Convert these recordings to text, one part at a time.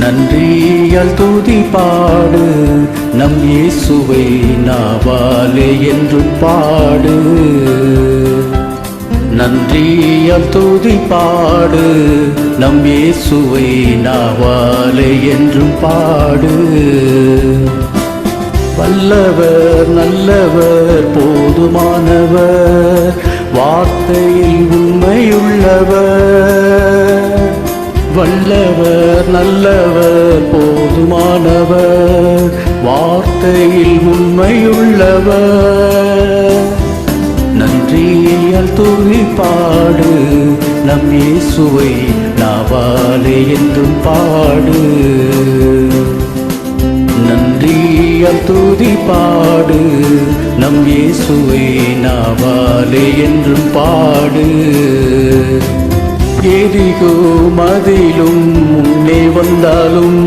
நன்றியால் துதி பாடு நம் இயேசுவை நாவாலே என்றும் பாடு. நன்றியால் துதி பாடு நம் இயேசுவை நாவாலே என்றும் பாடு. வல்லவர் நல்லவர் போதுமானவர் வார்த்தையில் உண்மையுள்ளவர். வல்லவர் நல்லவர் போதுமானவர் வார்த்தையில் உண்மையுள்ளவர். நன்றியால் துதி பாடு நம் இயேசுவை நாவாலே என்றும் பாடு. நன்றியால் துதி பாடு நம் இயேசுவை நாவாலே என்றும் பாடு. எரிகோ மதிலும் முன்னே வந்தாலும்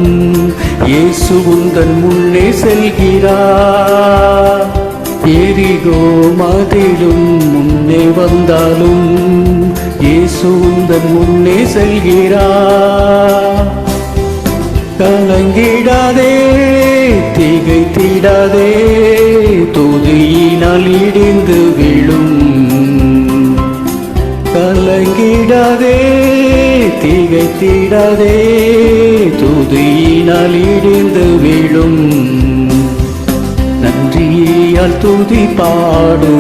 இயேசு உந்தன் முன்னே செல்கிறார். எரிகோ மதிலும் முன்னே வந்தாலும் இயேசு உந்தன் முன்னே செல்கிறார். கலங்கிடாதே திகைத்திடாதே துதியினால் இடிந்து விழும். கலங்கிடாதே திகைத்திடாதே துதியினால் இடிந்து விழும். நன்றியால் துதி பாடு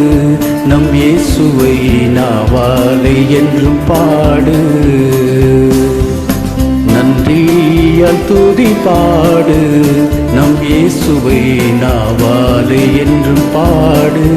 நம் இயேசுவை நாவாலே என்றும் பாடு. நன்றியால் துதி பாடு நம் இயேசுவை நாவாலே என்றும் பாடு.